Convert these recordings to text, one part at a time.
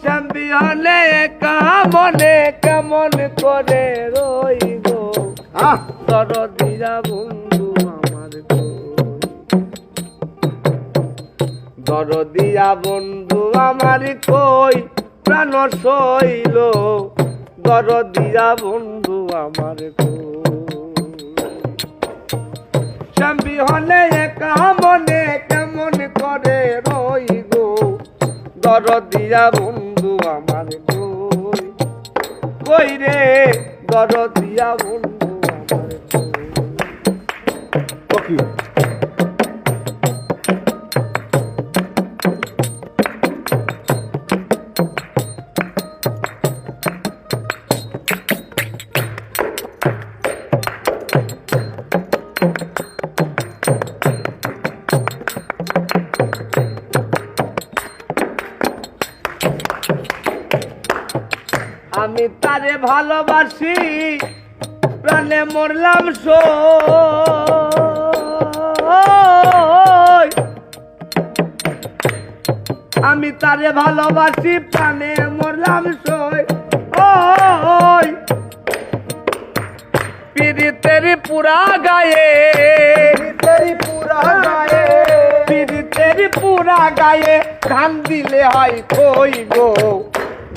স্বামী হলে একা মনে কেমন করে রইব দরদিয়া বন্ধু আমার দরদিয়া বন্ধু আমার কই প্রাণ সইল দরদিয়া বন্ধু আমার স্বামী হলে একা মনে কেমন করে রইব দরদিয়া বন্ধু আমার কই রে দরদিয়া বন্ধু আমার কই আমি তারে ভালোবাসি প্রাণে মরলাম আমি তারে ভালোবাসি প্রাণে মরলাম পীড়িতের পুরা গায়ে পীড়িতের পুরা গায়ে ধান দিলে হয় কই গো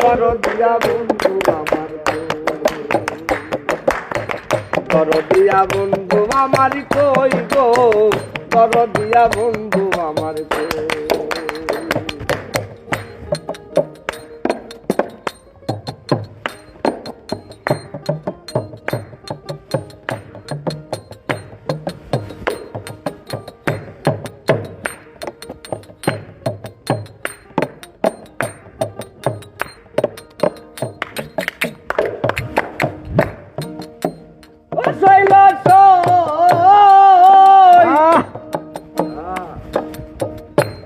দরদিয়া বন্ধু আমার দরদিয়া বন্ধু আমার কই গো দরদিয়া বন্ধু আমার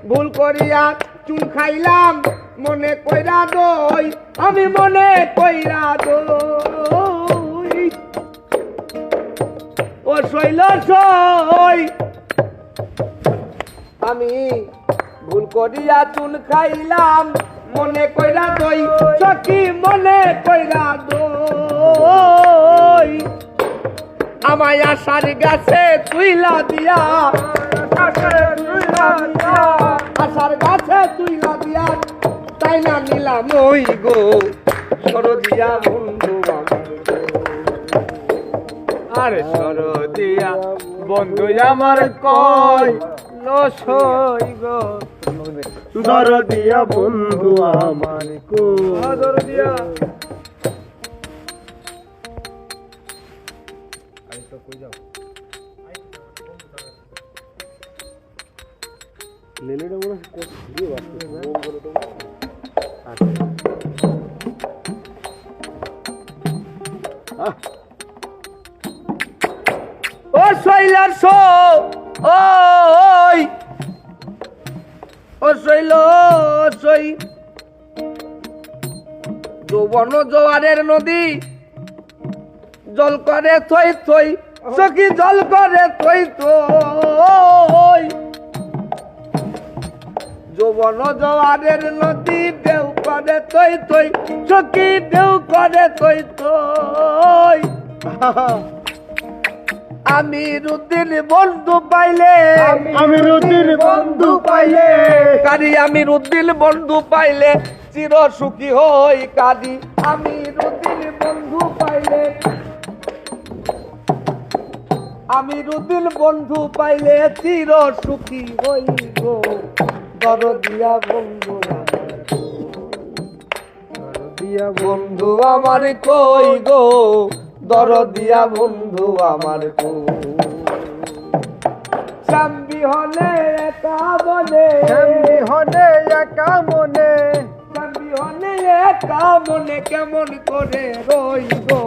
ভুল করিয়া চুন খাইলাম মনে কইরা দই আমি মনে কইরা দই ও শৈল সই আমি ভুল করিয়া চুন খাইলাম মনে কইরা দই সখী মনে কইরা দই আমায় আশার গাছে তুইলা দিয়া আশার গাছে তুইলা দিয়া তাই না নিলাম ওই গো সরদিয়া বন্ধু আরে সরদিয়া বন্ধু আমার কই নসই গো সরদিয়া বন্ধু আমার কই সরদিয়া লেলেটা মনে দিয়ে ও শৈলার ওই ও শৈল সই যৌবন জোয়ারের নদী জল করে থই থই সখী জল করে থই থই যৌবন জোয়ারের নদী ঢেউ করে থই থই সখী ঢেউ করে থই থই আমি রুদির বন্ধু পাইলে কারি আমি রুদির বন্ধু পাইলে চির সুখী হই কারি আমি রুদির বন্ধু পাইলে আমি রুদির বন্ধু পাইলে চির সুখী হই গো দরদিয়া বন্ধু দরদিয়া বন্ধু আমার কই গো দরদিয়া বন্ধু আমার কই স্বামী হলে একা মনে স্বামী হলে একা মনে স্বামী হলে একা মনে কেমন করে রই গো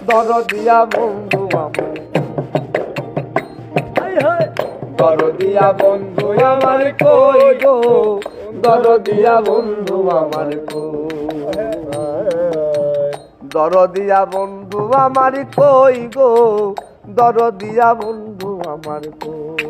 দরদিয়া বন্ধু আমার দরদিয়া বন্ধু আমার কই গো দরদিয়া বন্ধু আমার কই দরদিয়া বন্ধু আমার কই গো দরদিয়া বন্ধু আমার কই